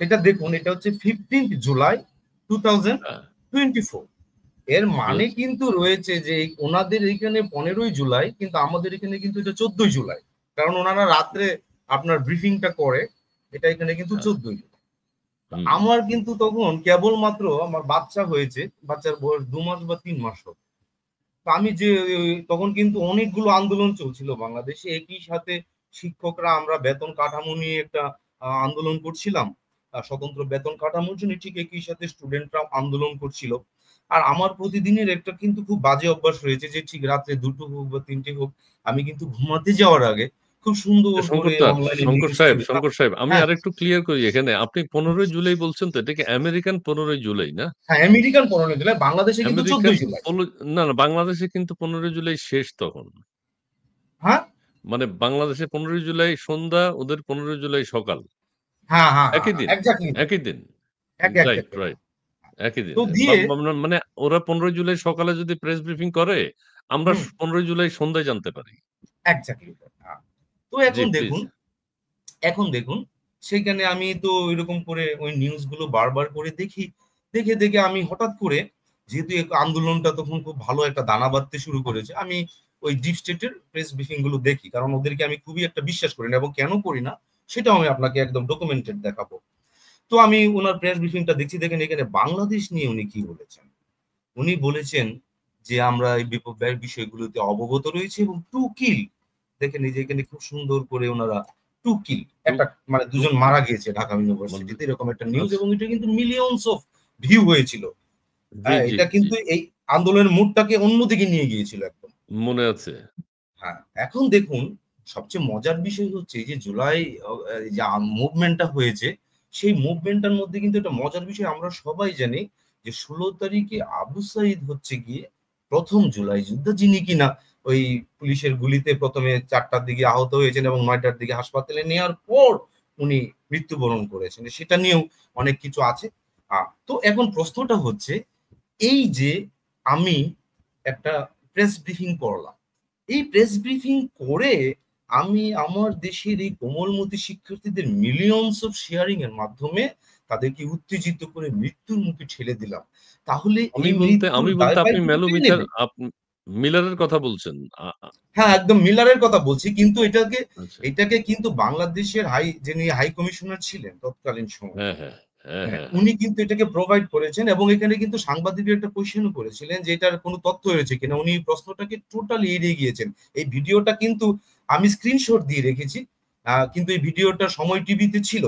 এটা দেখুন, এটা হচ্ছে 15 জুলাই 2024। এর মানে কিন্তু রয়েছে যে ওনাদের এখানে 15 জুলাই, কিন্তু আমাদের এখানে কিন্তু এটা 14 জুলাই, কারণ ওনারা রাত্রে আপনার ব্রিফিংটা করে। এটা এখানে কিন্তু 14 জুলাই। আমার কিন্তু তখন কেবলমাত্র আমার বাচ্চা হয়েছে, বাচ্চার বয়স 2 মাস বা 3 মাস হবে। আমি যে তখন কিন্তু অনেকগুলো আন্দোলন চলছিল বাংলাদেশে, একই সাথে শিক্ষকরা আমরা বেতন কাঠামো নিয়ে একটা আন্দোলন করছিলাম, স্বতন্ত্র বেতন কাঠামোর জন্য, ঠিক একই সাথে স্টুডেন্টরা আন্দোলন করছিল। আর আমার প্রতিদিনের একটা কিন্তু খুব বাজে অভ্যাস রয়েছে যে ঠিক রাত্রে 2টো হোক বা 3টে হোক, আমি কিন্তু ঘুমাতে যাওয়ার আগে খুব সুন্দর করে অনলাইনে নিউজ। শঙ্কর সাহেব, আমি আরেকটু ক্লিয়ার করি এখানে। আপনি 15 জুলাই বলছেন, তো এটা কি আমেরিকান 15 জুলাই না? হ্যাঁ, আমেরিকান 15 জুলাই, বাংলাদেশে কিন্তু 14 জুলাই। না না, বাংলাদেশে কিন্তু 15 জুলাই শেষ তখন। হ্যাঁ, মানে বাংলাদেশে 15 জুলাই সন্ধ্যা, ওদের 15 জুলাই সকাল। হ্যাঁ হ্যাঁ, একই দিন, এক্স্যাক্টলি একই দিন। রাইট রাইট, একই দিন। তো দিয়ে মানে ওরা 15 জুলাই সকালে যদি প্রেস ব্রিফিং করে, আমরা 15 জুলাই সন্ধ্যায় জানতে পারি। এক্স্যাক্টলি। তো জি প্লিজ। এখন দেখুন সেখানে আমি তো এরকম করে ওই নিউজগুলো বারবার করে দেখি, দেখে দেখে আমি হঠাৎ করে, যেহেতু আন্দোলনটা তখন খুব ভালো একটা দানা বাঁধতে শুরু করেছে, আমি ওই ডিপ স্টেটের প্রেস ব্রিফিং গুলো দেখি, কারণ ওদেরকে আমি খুবই একটা বিশ্বাস করি না, এবং কেন করি না সেটাও আমি আপনাকে একদম ডকুমেন্টেড দেখাবো। তো আমি ওনার প্রেস ব্রিফিংটা দেখছি, দেখেন এখানে বাংলাদেশ নিয়ে উনি কি বলেছেন। উনি বলেছেন যে আমরা এই বিষয়গুলোতে অবগত রয়েছে, এবং টু কিল, দেখেন এই যে এখানে খুব সুন্দর করে ওনারা টু কিল, একটা মানে দুজন মারা গিয়েছে ঢাকা ইউনিভার্সিটিতে, এরকম একটা নিউজ, এবং এটা কিন্তু মিলিয়নস অফ ভিউ হয়েছিল। হ্যাঁ, এটা কিন্তু এই আন্দোলনের মুডটাকে অন্যদিকে নিয়ে গিয়েছিল একদম, মনে আছে। হ্যাঁ, এখন দেখুন সবচেয়ে মজার বিষয় হচ্ছে যে জুলাই যে মুভমেন্টটা হয়েছে, সেই মুভমেন্টটার মধ্যে কিন্তু একটা মজার বিষয় আমরা সবাই জানি যে 16 তারিখে আবু সাইদ হচ্ছে গিয়ে প্রথম জুলাই যোদ্ধা, যিনি কিনা ওই পুলিশের গুলিতে প্রথমে 4টার দিকে আহত হয়েছেন এবং 9টার দিকে হাসপাতালে নেওয়ার পর উনি মৃত্যুবরণ করেছেন। সেটা নিয়েও অনেক কিছু আছে। তো এখন প্রশ্নটা হচ্ছে, এই যে আমি একটা প্রেস ব্রিফিং করলাম, এই প্রেস ব্রিফিং করে আমি আমার দেশের এই কোমলমতি শিক্ষার্থীদের মিলিয়নস অফ শেয়ারিং এর মাধ্যমে তাদেরকে উত্তেজিত করে মৃত্যুর মুখে ঠেলে দিলাম, তাহলে এই মৃত্যুর আমি বলতে আপনি দায়ভার কে নেবে? মিলারের কথা বলছেন? হ্যাঁ, একদম মিলারের কথা বলছি, কিন্তু এটাকে কিন্তু বাংলাদেশের যিনি হাই কমিশনার ছিলেন তৎকালীন সময়, উনি কিন্তু এটাকে প্রোভাইড করেছেন, এবং এখানে কিন্তু সাংবাদিকের একটা কোয়েশ্চেনও করেছিলেন যে এটার কোনো তথ্য হয়েছে কিনা, উনি প্রশ্নটাকে টোটালি এড়িয়ে গিয়েছেন। এই ভিডিওটা কিন্তু আমি স্ক্রিনশট দিয়ে রেখেছি, কিন্তু এই ভিডিওটা সময় টিভিতে ছিল,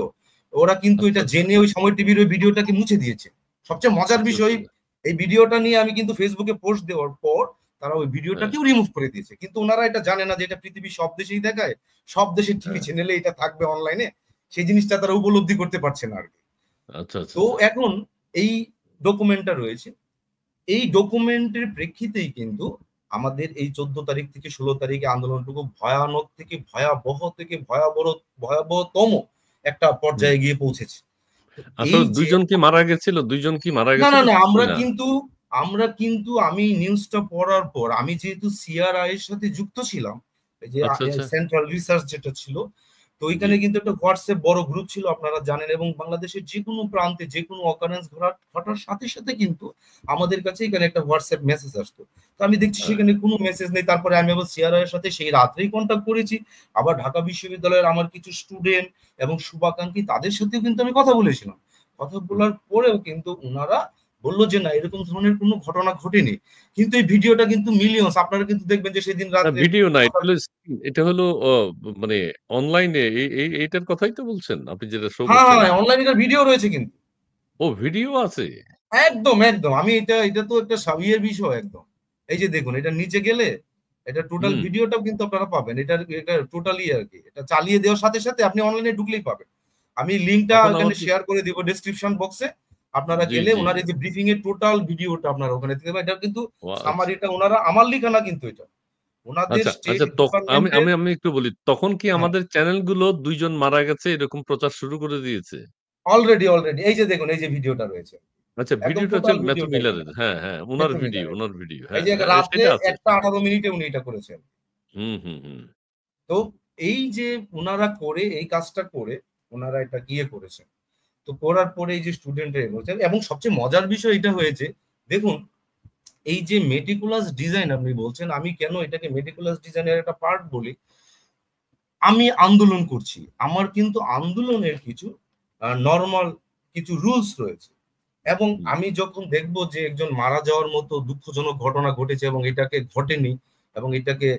ওরা কিন্তু এটা জেনে ওই সময় টিভির ওই ভিডিওটাকে মুছে দিয়েছে। সবচেয়ে মজার বিষয়, এই ভিডিওটা নিয়ে আমি কিন্তু ফেসবুকে পোস্ট দেওয়ার পর তারা ওই ভিডিওটাকেও রিমুভ করে দিয়েছে, কিন্তু ওনারা এটা জানে না যে এটা পৃথিবীর সব দেশেই দেখায়, সব দেশের টিভি চ্যানেলে এটা থাকবে অনলাইনে, সেই জিনিসটা তারা উপলব্ধি করতে পারছে না আর কি। তো এখন এই ডকুমেন্টটা রয়েছে, এই ডকুমেন্টের প্রেক্ষিতেই কিন্তু আমাদের এই 14 তারিখ থেকে 16 তারিখে আন্দোলনটুকু ভয়ানক থেকে ভয়াবহ থেকে ভয়াবহতম একটা পর্যায়ে গিয়ে পৌঁছেছে। আসলে দুইজন কি মারা গেছিল? না না না, আমরা কিন্তু আমি নিউজটা পড়ার পর, আমি যেহেতু সিআরআই এর সাথে যুক্ত ছিলাম, যে সেন্ট্রাল রিসার্চ যেটা ছিল, তো ওইখানে কিন্তু একটা হোয়াটসঅ্যাপ বড় গ্রুপ ছিল, আপনারা জানেন, এবং বাংলাদেশের যে কোনো প্রান্তে যে কোনো অকারেন্স ঘটার সাথে সাথে কিন্তু আমাদের কাছে এখানে একটা হোয়াটসঅ্যাপ মেসেজ আসতো। তো আমি দেখছি সেখানে কোনো মেসেজ নেই, তারপরে আমি আবার সিআরআই এর সাথে সেই রাত্রেই কন্ট্যাক্ট করেছি, আবার ঢাকা বিশ্ববিদ্যালয়ের আমার কিছু স্টুডেন্ট এবং শুভাকাঙ্ক্ষী, তাদের সাথেও কিন্তু আমি কথা বলেছিলাম। কথা বলার পরেও কিন্তু ওনারা বললো যে না, এরকম ধরনের কোনো ঘটনা ঘটেনি, কিন্তু এই ভিডিওটা কিন্তু মিলিয়নস, আপনারা কিন্তু দেখবেন যে সেদিন রাতে ভিডিও না, এটা হলো মানে অনলাইনে এইটার কথাই তো বলছেন আপনি, যেটা শো হ্যাঁ করছেন? হ্যাঁ, অনলাইনে ভিডিও রয়েছে কিন্তু। ও, ভিডিও আছে? একদম একদম, আমি এটা তো একটা সাবিয়ের বিষয় একদম। এই যে দেখুন, এটা নিচে গেলে এটা টোটাল ভিডিওটাও কিন্তু আপনারা পাবেন, এটা টোটালি আর কি, এটা চালিয়ে দেওয়ার সাথে সাথে আপনি অনলাইনে ঢুকলেই পাবেন। আমি লিংকটা এখানে শেয়ার করে দিব ডেসক্রিপশন বক্সে, আপনারা গেলে ওনার এই যে ব্রিফিং এর টোটাল ভিডিওটা আপনারা ওখানে দেখতে পাবেন। এটা কিন্তু সামারিটা ওনারা, আমার লেখা না কিন্তু, এটা ওনাদের স্টেট ডিপার্টমেন্টের। আমি একটু বলি, তখন কি আমাদের চ্যানেলগুলো 2 জন মারা গেছে এরকম প্রচার শুরু করে দিয়েছে? অলরেডি এই যে দেখুন, এই যে ভিডিওটা রয়েছে, আচ্ছা, একদম ভিডিওটা হচ্ছে টোটাল ম্যাথু ভিডিওটা মিলারের। এখানে, হ্যাঁ, হ্যাঁ, উনার ভিডিও। এই হ্যাঁ, যে হ্যাঁ, রাত্রে সেটা আছে। 1:18 উনি এটা করেছেন। হুম, হুম, হুম। তো এই যে ওনারা করে এই কাজটা করে ওনারা এটা গিয়ে করেছেন। তো করার পরে এই যে স্টুডেন্টরা এবং সবচেয়ে মজার বিষয় এটা হয়েছে, দেখুন এই যে মেটিকুলাস ডিজাইন আপনি বলছেন, আমি কেন এটাকে মেটিকুলাস ডিজাইনের একটা পার্ট বলি, আমি আন্দোলন করছি, আমার কিন্তু আন্দোলনের কিছু নর্মাল কিছু রুলস রয়েছে, এবং আমি যখন দেখব যে একজন মারা যাওয়ার মতো দুঃখজনক ঘটনা ঘটেছে এবং এটাকে ঘটেনি এবং এটাকে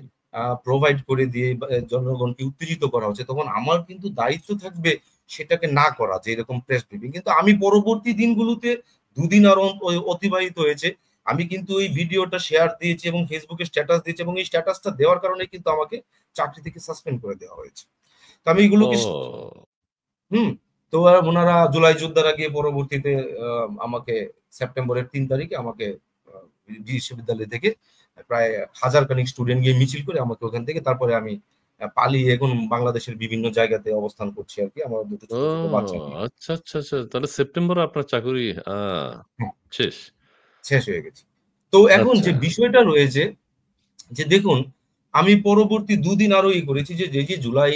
প্রোভাইড করে দিয়ে জনগণকে উত্তেজিত করা হচ্ছে, তখন আমার কিন্তু দায়িত্ব থাকবে সেটাকে না করা, যে এরকম প্রেস ব্রিফিং। কিন্তু আমি পরবর্তী দিনগুলোতে 2 দিন আরো অতিবাহিত হয়েছে, আমি কিন্তু এই ভিডিওটা শেয়ার দিয়েছি এবং ফেসবুকে স্ট্যাটাস দিয়েছি, এবং এই স্ট্যাটাসটা দেওয়ার কারণে কিন্তু আমাকে চাকরি থেকে সাসপেন্ড করে দেওয়া হয়েছে। তো আমি এগুলোকে হুম তো ওনারা জুলাই যোদ্ধারা গিয়ে পরবর্তীতে আমাকে সেপ্টেম্বরের 3 তারিখে আমাকে বিশ্ববিদ্যালয় থেকে প্রায় 1000 খানিক স্টুডেন্ট গিয়ে মিছিল করে আমাকে ওখান থেকে, তারপরে আমি পালিয়ে এখন বাংলাদেশের বিভিন্ন জায়গাতে অবস্থান করছি আর কি, আমার দুটো ছোট ছোট বাচ্চা নিয়ে। আচ্ছা আচ্ছা আচ্ছা, তাহলে সেপ্টেম্বরে আপনার চাকরি হ্যাঁ, শেষ শেষ হয়ে গেছে। তো এখন আচ্ছা যে বিষয়টা রয়েছে যে দেখুন, আমি পরবর্তী 2 দিন আরো করেছি যে যে জুলাই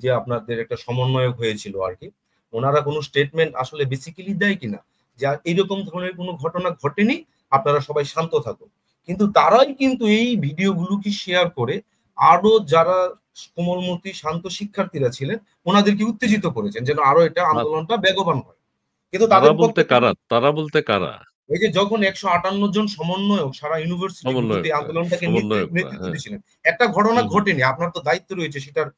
যে আপনাদের একটা সমন্বয়ক হয়েছিল আর কি, ওনারা কোনো স্টেটমেন্ট আসলে বেসিক্যালি দেয় কিনা যে এইরকম ধরনের কোনো ঘটনা ঘটেনি, আপনারা সবাই শান্ত থাকুন। কিন্তু তারাই কিন্তু এই ভিডিওগুলোকে শেয়ার করে আরো যারা কোমলমতি শান্ত শিক্ষার্থীরা ছিলেন ওনাদেরকে উত্তেজিত করেছেন যেন আরো এটা আন্দোলনটা বেগবান হয়। কিন্তু তাদের পক্ষে তারা বলতে কারা? এই যে যখন 158 জন সমন্বয়ক সারা ইউনিভার্সিটি গুলোতে আন্দোলনটাকে নেতৃত্ব দিয়েছিলেন, একটা ঘটনা ঘটেনি, আপনার তো দায়িত্ব রয়েছে সেটার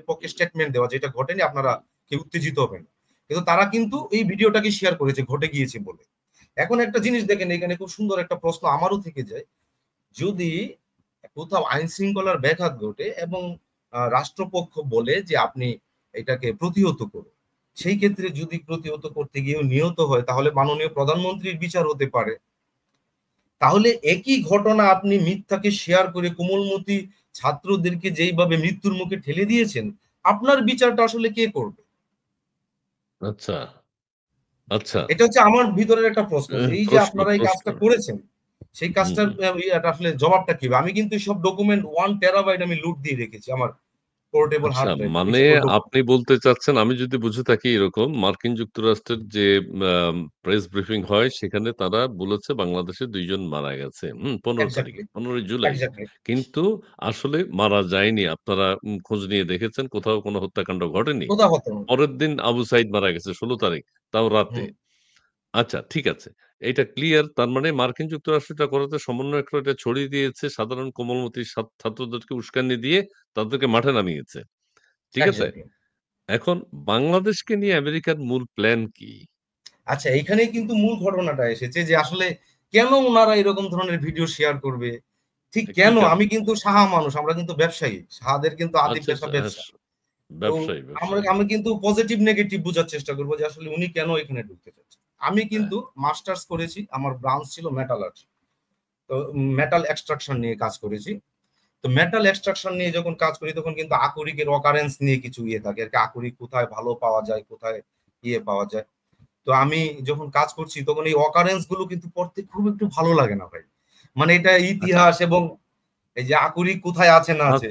পক্ষে স্টেটমেন্ট দেওয়া, যেটা ঘটেনি আপনারা কেউ উত্তেজিত হবেন। কিন্তু তারা কিন্তু এই ভিডিওটাকে শেয়ার করেছে ঘটে গিয়েছে বলে। এখন একটা জিনিস দেখেন, এখানে খুব সুন্দর একটা প্রশ্ন আমারও থেকে যায়, যদি কোথাও আইন শৃঙ্খলার ব্যাঘাত ঘটে এবং রাষ্ট্রপক্ষ বলে যে আপনি এটাকে প্রতিহত করুন, সেই ক্ষেত্রে যদি প্রতিহত করতে গিয়ে নিহত হয় তাহলে মাননীয় প্রধানমন্ত্রীর বিচার হতে পারে। তাহলে একই ঘটনা আপনি মিথ্যাকে শেয়ার করে কোমলমতি ছাত্রদেরকে যেইভাবে মৃত্যুর মুখে ঠেলে দিয়েছেন, আপনার বিচারটা আসলে কে করবে? আচ্ছা আচ্ছা, এটা হচ্ছে আমার ভিতরের একটা প্রশ্ন, যে এই যে প্রশ্ন আপনারা এই প্রশ্ন কাজটা করেছেন, সেই কাজটার আসলে জবাবটা কি হবে? আমি কিন্তু সব ডকুমেন্ট 1 টেরাবাইট আমি লুট দিয়ে রেখেছি আমার পোর্টেবল আচ্ছা, হার্ড ড্রাইভ মানে আপনি বলতে চাচ্ছেন, আমি যদি বুঝে থাকি এরকম, মার্কিন যুক্তরাষ্ট্রের যে প্রেস ব্রিফিং হয় সেখানে তারা বলেছে বাংলাদেশে 2 জন মারা গেছে। 15 তারিখে, এক্সাক্টলি 15 জুলাই। এক্সাক্টলি কিন্তু আসলে মারা যায়নি। আপনারা খোঁজ নিয়ে দেখেছেন কোথাও কোনো হত্যাকাণ্ড ঘটেনি। কোথাও হতো না। পরের দিন আবু সাঈদ মারা গেছে 16 তারিখ, তাও রাতে। হুম, আচ্ছা, ঠিক আছে। এইটা ক্লিয়ার। তার মানে মার্কিন যুক্তরাষ্ট্র এটা করাতে সমন্বয়করা এটা ছড়িয়ে দিয়েছে, সাধারণ কোমলমতি ছাত্রদেরকে উস্কানি দিয়ে তাদেরকে মাঠে নামিয়েছে। ঠিক আছে? এক্সাক্টলি। এখন বাংলাদেশকে নিয়ে আমেরিকার মূল প্ল্যান কি? আচ্ছা, এখানেই কিন্তু মূল ঘটনাটা এসেছে যে আসলে কেন উনারা এরকম ধরনের ভিডিও শেয়ার করবে? ঠিক কি কেন? আমি কারণে? কিন্তু সাহা মানুষ, আমরা কিন্তু ব্যবসায়ী। সাহাদের কিন্তু আদি আচ্ছা, পেশা আচ্ছা। ব্যবসা। তো ব্যবসায়ী, আমরা ব্যবসায়ী। আমি কিন্তু পজিটিভ নেগেটিভ বোঝার চেষ্টা করব যে আসলে উনি কেন এখানে ঢুকতে চাচ্ছেন। আমি হ্যাঁ, কিন্তু মাস্টার্স করেছি, আমার ব্রাঞ্চ ছিল মেটালার্জি। তো মেটাল এক্সট্রাকশন নিয়ে কাজ করেছি। তো মেটাল এক্সট্রাকশন নিয়ে যখন কাজ করি তখন কিন্তু আকরিকের অকারেন্স নিয়ে কিছু থাকে আর কি, আকরিক কোথায় ভালো পাওয়া যায়, কোথায় পাওয়া যায়। তো আমি যখন কাজ করছি তখন এই অকারেন্স গুলো কিন্তু পড়তে খুব একটু ভালো লাগে না ভাই। মানে এটা আচ্ছা, ইতিহাস এবং এই যে আকরিক কোথায় আছে না আছে।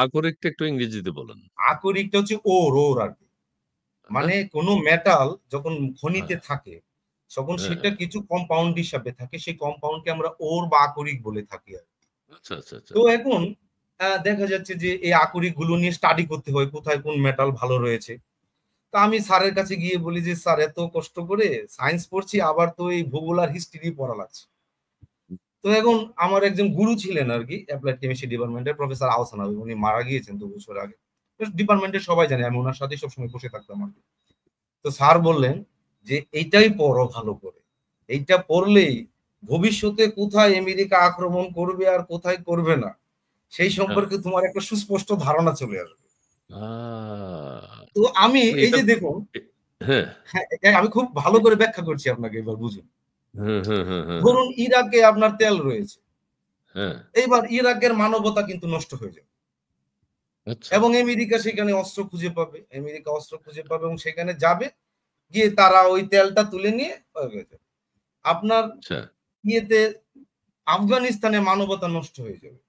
আকরিকটা একটু ইংরেজিতে বলেন। আকরিকটা হচ্ছে ওর আর কি। হ্যাঁ? মানে কোন মেটাল যখন হ্যাঁ, খনিতে থাকে তখন হ্যাঁ, সেটা হ্যাঁ। কিছু কম্পাউন্ড হিসাবে থাকে, সেই কম্পাউন্ডকে আমরা ওর বা আকরিক বলে থাকি আর কি। আচ্ছা, আচ্ছা, আচ্ছা। তো এখন দেখা যাচ্ছে যে এই আকরিক গুলো নিয়ে স্টাডি করতে হয় কোথায় কোন মেটাল ভালো রয়েছে। তা আমি স্যারের কাছে গিয়ে বলি যে স্যার এত কষ্ট করে সায়েন্স পড়ছি, আবার তো এই ভূগোল আর হিস্ট্রি পড়া লাগছে। তো এখন আমার একজন গুরু ছিলেন আর কি অ্যাপ্লাইড কেমিস্ট্রি ডিপার্টমেন্টের, প্রফেসর আহসান হাবীব, উনি মারা গিয়েছেন 2 বছর আগে। ডিপার্টমেন্টের সবাই জানে, আমি ওনার সাথে সবসময় বসে থাকতাম আর কি। তো স্যার বললেন যে এইটাই পড়ো ভালো করে, এইটা পড়লেই ভবিষ্যতে কোথায় আমেরিকা আক্রমণ করবে আর কোথায় করবে না সেই হ্যাঁ। সম্পর্কে তোমার একটা সুস্পষ্ট ধারণা চলে আসবে। আ তো আমি মানে এই এটা যে দেখুন, এ হ্যাঁ, হ্যাঁ, আমি খুব ভালো করে ব্যাখ্যা করছি আপনাকে, এবার বুঝুন। হ্যাঁ, হ্যাঁ, হ্যাঁ, হ্যাঁ, হ্যাঁ। ধরুন ইরাকে আপনার তেল রয়েছে, হ্যাঁ, এইবার ইরাকের মানবতা কিন্তু নষ্ট হয়ে যাবে আচ্ছা, এবং আমেরিকা সেখানে অস্ত্র খুঁজে পাবে, আমেরিকা অস্ত্র খুঁজে পাবে এবং সেখানে যাবে, গিয়ে তারা ওই তেলটা তুলে নিয়ে হয়ে যাবে। আপনার আচ্ছা। ইয়েতে আফগানিস্তানে মানবতা নষ্ট হয়ে যাবে।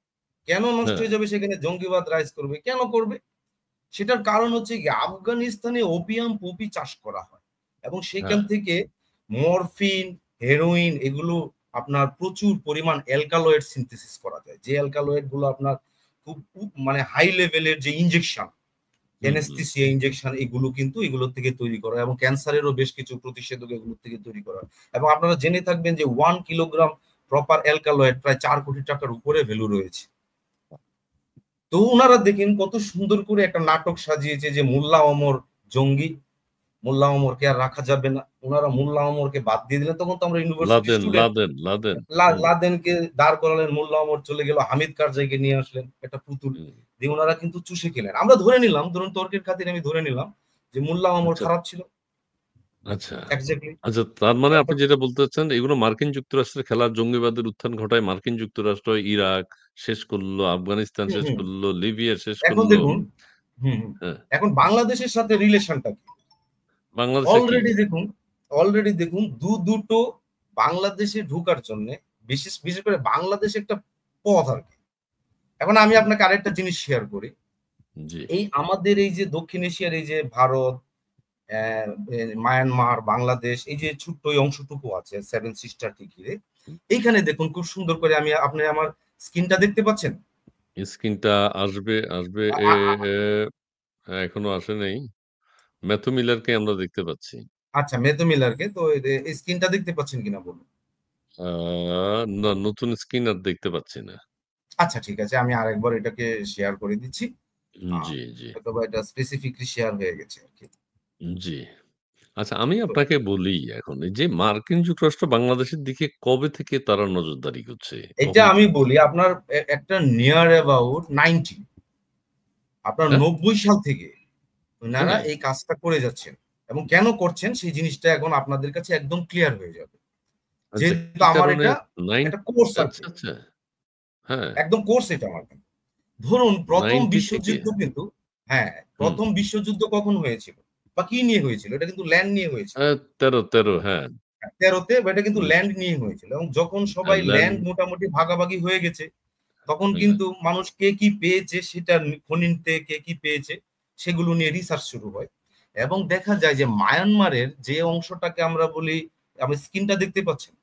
কেন নষ্ট হ্যাঁ, হয়ে যাবে? সেখানে জঙ্গিবাদ রাইজ করবে। কেন করবে? সেটার কারণ হচ্ছে গিয়ে আফগানিস্তানে ওপিয়াম পপি চাষ করা হয় এবং সেখান থেকে মরফিন, হেরোইন এগুলো আপনার প্রচুর পরিমাণ অ্যালকালয়েড সিনথেসিস করা যায়, যে অ্যালকালয়েড গুলো আপনার খুব মানে হাই লেভেলের যে ইনজেকশন, অ্যানেস্থেসিয়া ইনজেকশন, এগুলো কিন্তু এগুলোর থেকে তৈরি করা, এবং ক্যান্সারেরও বেশ কিছু প্রতিষেধক এগুলোর থেকে তৈরি করা। এবং আপনারা জেনে থাকবেন যে 1 কিলোগ্রাম প্রপার অ্যালকালয়েড প্রায় 4 কোটি টাকার উপরে ভ্যালু রয়েছে। তো ওনারা দেখেন কত সুন্দর করে একটা নাটক সাজিয়েছে যে মোল্লা ওমর জঙ্গি, মোল্লা ওমরকে আর রাখা যাবে না, ওনারা মোল্লা ওমরকে বাদ দিয়ে দিলেন। তখন তো আমরা ইউনিভার্সিটি স্টুডেন্ট, লাদেনকে দাঁড় করালেন, মোল্লা ওমর চলে গেল, হামিদ কারজাইকে নিয়ে আসলেন একটা পুতুল দিয়ে, ওনারা কিন্তু চুষে খেলেন। আমরা ধরে নিলাম, ধরুন তর্কের খাতিরে আমি ধরে নিলাম যে মোল্লা ওমর খারাপ ছিল। আচ্ছা আচ্ছা, তার মানে আপনি যেটা বলতে চাচ্ছেন, এগুলো মার্কিন যুক্তরাষ্ট্রের খেলা, জঙ্গিবাদের উত্থান ঘটায় মার্কিন যুক্তরাষ্ট্র, ইরাক শেষ করলো, আফগানিস্তান শেষ করলো, লিবিয়া শেষ করলো। এখন দেখুন এখন বাংলাদেশের সাথে রিলেশনটা কি, অলরেডি দেখুন দুটো বাংলাদেশে ঢোকার জন্য, বিশেষ করে বাংলাদেশে একটা পথ আর কি। এখন আমি আপনাকে আরেকটা জিনিস শেয়ার করি, এই আমাদের এই যে দক্ষিণ এশিয়ার এই যে ভারত, মায়ানমার, বাংলাদেশ, এই যে ছোট্ট ওই অংশটুকু আছে সেভেন সিস্টারকে ঘিরে, এইখানে দেখুন খুব সুন্দর করে, আপনি আমার স্ক্রিনটা দেখতে পাচ্ছেন? স্ক্রিনটা আসবে এখনো আসে নাই। ম্যাথু মিলারকে আমরা দেখতে পাচ্ছি। আচ্ছা, ম্যাথু মিলারকে, তো এই স্ক্রিনটা দেখতে পাচ্ছেন কিনা বলুন। না, নতুন স্ক্রিন আর দেখতে পাচ্ছি না। আচ্ছা ঠিক আছে, আমি আরেকবার এটাকে শেয়ার করে দিচ্ছি। জি জি, অথবা এটা স্পেসিফিকলি শেয়ার হয়ে গেছে আর কি। জি। আচ্ছা, আমি আপনাকে বলি, এখন এই যে মার্কিন যুক্তরাষ্ট্র বাংলাদেশের দিকে কবে থেকে তারা নজরদারি করছে? এটা আমি বলি আপনার একটা নিয়ার অ্যাবাউট 90, আপনার 90 সাল থেকে ওনারা এই কাজটা করে যাচ্ছেন, এবং কেন করছেন সেই জিনিসটা এখন আপনাদের কাছে একদম ক্লিয়ার হয়ে যাবে। যেহেতু আমার এটা একটা কোর্স আছে, একদম কোর্স এটা আমার। ধরুন প্রথম বিশ্বযুদ্ধ কিন্তু, প্রথম বিশ্বযুদ্ধ কখন হয়েছিল বা কি নিয়ে হয়েছিল? এটা কিন্তু ল্যান্ড নিয়ে হয়েছিল। 13 হ্যাঁ, 13তে, এটা কিন্তু ল্যান্ড নিয়ে হয়েছিল। এবং যখন সবাই ল্যান্ড মোটামুটি ভাগাভাগি হয়ে গেছে, তখন কিন্তু মানুষ কে কি পেয়েছে, সেটা খনিতে কে কি পেয়েছে সেগুলো নিয়ে রিসার্চ শুরু হয়। এবং দেখা যায় যে মায়ানমারের যে অংশটাকে আমরা বলি, আপনি স্ক্রিনটা দেখতে পাচ্ছেন,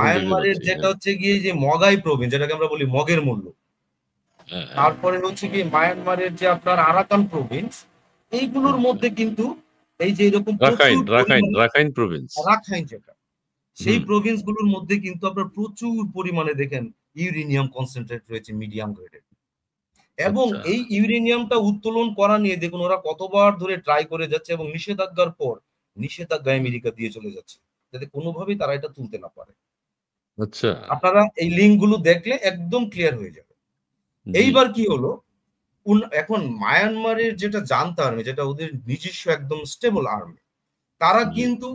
মায়ানমারের যেটা হচ্ছে গিয়ে যে মগাই প্রভিন্স, যেটাকে আমরা বলি মগের মূল্য, তারপরে হচ্ছে কি মায়ানমারের যে আপনার আরাকান প্রভিন্স, এইগুলোর মধ্যে কিন্তু এই যে এরকম রাখাইন প্রভিন্স, রাখাইন যেটা, সেই প্রভিন্স গুলোর মধ্যে কিন্তু আপনার প্রচুর পরিমাণে দেখেন ইউরেনিয়াম কনসেন্ট্রেট রয়েছে মিডিয়াম গ্রেডের। এবং এই ইউরেনিয়ামটা উত্তোলন করা নিয়ে দেখুন ওরা কতবার ধরে ট্রাই করে যাচ্ছে, এবং নিষেধাজ্ঞার পর নিষেধাজ্ঞা আমেরিকা দিয়ে চলে যাচ্ছে, যাতে কোনোভাবেই তারা এটা তুলতে না পারে। আপনারা এই লিঙ্ক গুলো দেখলে একদম ক্লিয়ার হয়ে যাবে। এইবার কি হলো, এখন মায়ানমারের যেটা জান্তা আর্মি, যেটা ওদের নিজস্ব একদম স্টেবল আর্মি, তারা কিন্তু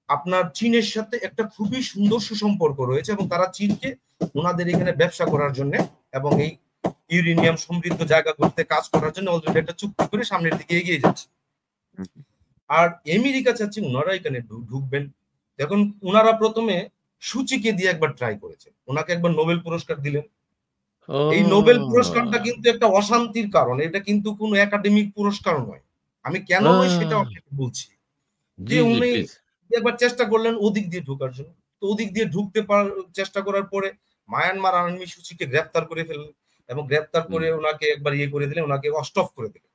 আপনার চীনের সাথে একটা খুবই সুন্দর সুসম্পর্ক রয়েছে, এবং তারা চীনকে ওনাদের এখানে ব্যবসা করার জন্য এবং এই ইউরেনিয়াম সমৃদ্ধ জায়গা করতে কাজ করার জন্য অলরেডি একটা চুক্তি করে সামনের দিকে এগিয়ে যাচ্ছে। আর আমেরিকা চাচ্ছে ওনারা এখানে ঢুকবেন। এখন ওনারা প্রথমে সূচিকে দিয়ে একবার ট্রাই করেছে, ওনাকে একবার নোবেল পুরস্কার দিলেন। এই নোবেল পুরস্কারটা কিন্তু একটা অশান্তির কারণ, এটা কিন্তু কোনো একাডেমিক পুরস্কার নয়। আমি কেন নয় সেটা আপনাকে বলছি। যে উনি একবার চেষ্টা করলেন ওদিক দিয়ে ঢোকার জন্য, তো ওদিক দিয়ে ঢুকতে চেষ্টা করার পরে মায়ানমার আর্মি সূচিকে গ্রেফতার করে ফেললেন, এবং গ্রেফতার করে ওনাকে একবার ইয়ে করে দিলেন, ওনাকে অস্টফ করে দিলেন।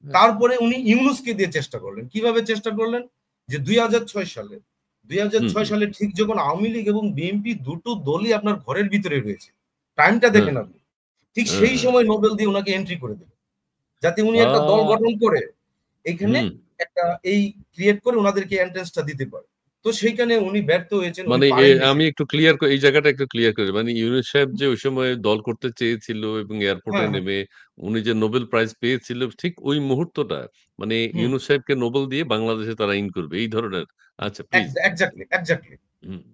তারপরে উনি ইউনুসকে দিয়ে চেষ্টা করলেন। কিভাবে চেষ্টা করলেন? যে 2006 সালে ঠিক যখন আওয়ামী লীগ এবং বিএনপি দুটো দলই আপনার ঘরের ভিতরে রয়েছে, টাইমটা দেখেন আপনি, ঠিক সেই সময় নোবেল দিয়ে ওনাকে এন্ট্রি করে দিলেন, যাতে উনি একটা দল গঠন করে এখানে একটা এই ক্রিয়েট করে ওনাদেরকে এন্ট্রান্সটা দিতে পারে। তো সেইখানে উনি ব্যর্থ হয়েছেন। মানে আমি একটু এই জায়গাটা একটু ক্লিয়ার করি, মানে ইউনুস সাহেব যে ওই সময় দল করতে চেয়েছিল এবং এয়ারপোর্টে নেমে উনি যে নোবেল প্রাইজ পেয়েছিল, ঠিক ওই মুহূর্তটা মানে ইউনুস সাহেবকে নোবেল দিয়ে বাংলাদেশে তারা ইন করবে এই ধরনের। আচ্ছা প্লিজ। এক্স্যাক্টলি।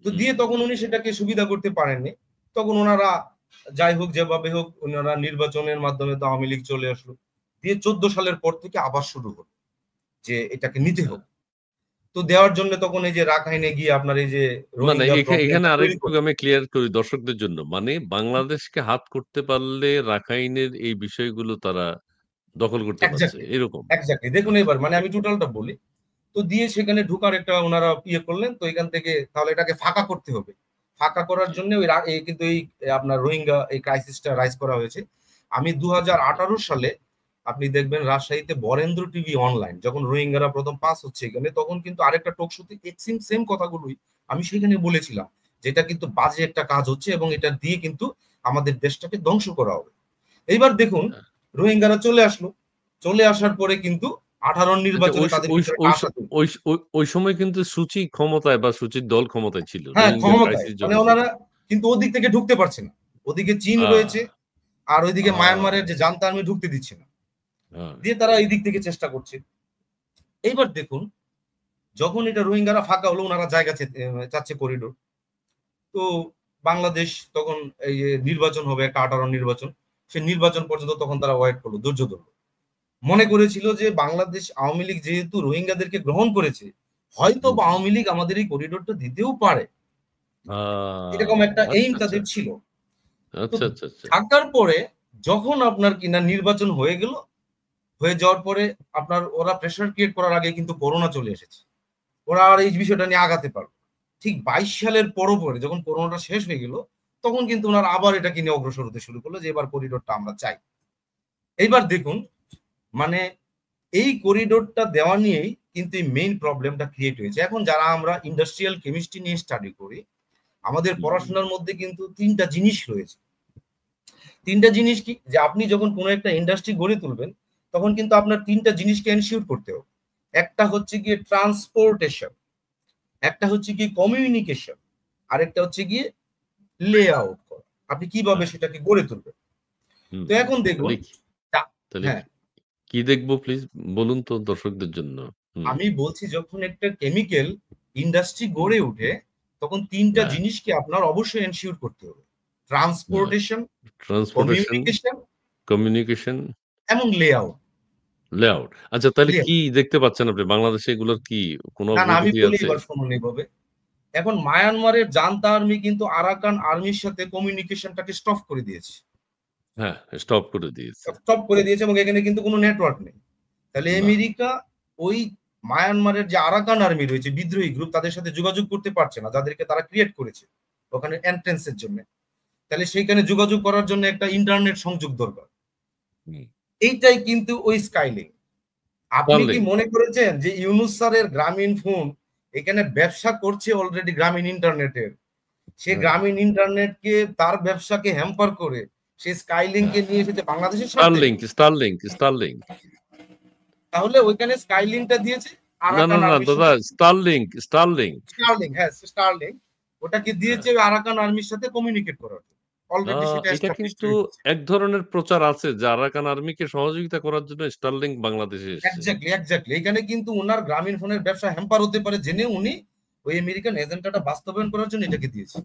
তো দিয়ে তখন উনি সেটাকে সুবিধা করতে পারেননি। তখন ওনারা যাই হোক যেভাবে হোক ওনারা নির্বাচনের মাধ্যমে তো আওয়ামী লীগ চলে আসলো, দিয়ে 14 সালের পর থেকে আবার শুরু হলো যে এটাকে নিতে হবে। তো দেওয়ার জন্য তখন এই যে রাখাইনে গিয়ে আপনার এই যে মানে এখানে আরেকটু আমি ক্লিয়ার করি দর্শকদের জন্য, মানে বাংলাদেশকে হাত করতে পারলে রাখাইনের এই বিষয়গুলো তারা দখল করতে পারছে এরকম। এক্স্যাক্টলি। দেখুন এবার মানে আমি টোটালটা বলি, তো দিয়ে সেখানে ঢুকার একটা ওনারা ইয়ে করলেন, তো এখান থেকে তাহলে এটাকে ফাঁকা করতে হবে। ফাঁকা করার জন্য কিন্তু এই আপনার রোহিঙ্গা এই ক্রাইসিসটা রাইজ করা হয়েছে। আমি 2018 সালে আপনি দেখবেন রাজশাহীতে বরেন্দ্র টিভি অনলাইন যখন রোহিঙ্গারা প্রথম পাস হচ্ছে এখানে, তখন কিন্তু আরেকটা টক শোতে সেম কথাগুলোই আমি সেখানে বলেছিলাম, যেটা কিন্তু বাজে একটা কাজ হচ্ছে এবং এটা দিয়ে কিন্তু আমাদের দেশটাকে ধ্বংস করা হবে। এইবার দেখুন রোহিঙ্গারা চলে আসলো, চলে আসার পরে কিন্তু 18 নির্বাচনে তাদের ভিতরে আশা তৈরি। ওই সময় কিন্তু সূচি ক্ষমতায় বা সূচির দল ক্ষমতায় ছিল হ্যাঁ রোহিঙ্গা ক্ষমতায়, ক্রাইসিস মানে যখন ছিল। ওনারা কিন্তু ওদিক থেকে ঢুকতে পারছে না, ওদিকে চীন রয়েছে আর ওইদিকে মায়ানমারের যে জান্তা আর্মি ঢুকতে দিচ্ছে না, দিয়ে তারা এই দিক থেকে চেষ্টা করছে। এইবার দেখুন যখন এটা রোহিঙ্গারা ফাঁকা হলো, ওনারা জায়গা চাচ্ছে করিডোর, তো বাংলাদেশ তখন এই যে নির্বাচন হবে একটা 18 নির্বাচন, সে নির্বাচন পর্যন্ত তখন তারা ওয়েট করলো, ধৈর্য ধরলো, মনে করেছিল যে বাংলাদেশ আওয়ামী লীগ যেহেতু রোহিঙ্গাদেরকে গ্রহণ করেছে, হয়তো আওয়ামী লীগ আমাদের এই করিডোরটা দিতেও পারে, এরকম একটা এইম তাদের ছিল। থাকার পরে যখন আপনার কিনা নির্বাচন হয়ে গেল, হয়ে যাওয়ার পরে আপনার ওরা প্রেশার ক্রিয়েট করার আগে কিন্তু করোনা চলে এসেছে, ওরা আর এই বিষয়টা নিয়ে আগাতে পারবে। ঠিক 22 সালের পরে যখন করোনাটা শেষ হয়ে গেল, তখন কিন্তু ওনারা আবার এটাকে নিয়ে অগ্রসর হতে শুরু করলো যে এবার করিডোরটা আমরা চাই। এইবার দেখুন মানে এই করিডোরটা দেওয়া নিয়েই কিন্তু এই মেইন প্রবলেমটা ক্রিয়েট হয়েছে। এখন যারা আমরা ইন্ডাস্ট্রিয়াল কেমিস্ট্রি নিয়ে স্টাডি করি, আমাদের পড়াশোনার মধ্যে কিন্তু 3টা জিনিস রয়েছে। 3টা জিনিস কি, যে আপনি যখন কোনো একটা ইন্ডাস্ট্রি গড়ে তুলবেন তখন কিন্তু আপনার 3টা জিনিসকে এনশিওর করতে হবে। একটা হচ্ছে গিয়ে ট্রান্সপোর্টেশন, একটা হচ্ছে গিয়ে কমিউনিকেশন, আর একটা হচ্ছে গিয়ে লে আউট করা, আপনি কিভাবে সেটাকে গড়ে তুলবেন। তো এখন দেখুন হ্যাঁ কি দেখবো প্লিজ বলুন তো দর্শকদের জন্য। আমি বলছি যখন একটা কেমিক্যাল ইন্ডাস্ট্রি গড়ে উঠে তখন 3টা জিনিসকে আপনার অবশ্যই এনশিওর করতে হবে, ট্রান্সপোর্টেশন, কমিউনিকেশন এবং লেআউট। আচ্ছা তাহলে কি দেখতে পাচ্ছেন আপনি বাংলাদেশে এগুলোর কি কোনো অগ্রগতি আছে? এবার শুনুন এইভাবে, এখন মায়ানমারের জান্তা আর্মি কিন্তু আরাকান আর্মির সাথে কমিউনিকেশনটাকে স্টপ করে দিয়েছে। হ্যাঁ স্টপ করে দিয়েছে এবং এখানে কিন্তু কোনো নেটওয়ার্ক নেই। তাহলে আমেরিকা ওই মায়ানমারের যে আরাকান আর্মি রয়েছে বিদ্রোহী গ্রুপ, তাদের সাথে যোগাযোগ করতে পারছে না, যাদেরকে তারা ক্রিয়েট করেছে ওখানে এন্ট্রেন্সের জন্য। তাহলে সেইখানে যোগাযোগ করার জন্য একটা ইন্টারনেট সংযোগ দরকার, এইটাই কিন্তু ওই স্কাইলিং। আপনি কি মনে করেছেন যে ইউনুস স্যারের গ্রামীণ ফোন এখানে ব্যবসা করছে অলরেডি গ্রামীণ ইন্টারনেটের, সে গ্রামীণ ইন্টারনেটকে তার ব্যবসাকে হ্যাম্পার করে সে স্কাইলিংকে নিয়ে এসেছে বাংলাদেশের সাথে। স্টারলিংক তাহলে ওইখানে স্কাইলিংটা দিয়েছে দাদা স্টারলিংক হ্যাঁ স্টারলিংক ওটাকে দিয়েছে আরাকান আর্মির সাথে কমিউনিকেট করার জন্য। অলরেডি সেটা এটা কিন্তু এক ধরনের প্রচার আছে যে আরাকান আর্মিকে সহযোগিতা করার জন্য স্টারলিংক বাংলাদেশে এসেছে। এক্স্যাক্টলি এখানে কিন্তু ওনার গ্রামীণ ফোনের ব্যবসা হ্যাম্পার হতে পারে জেনে উনি ওই আমেরিকান এজেন্ডাটা বাস্তবায়ন করার জন্য এটাকে দিয়েছে।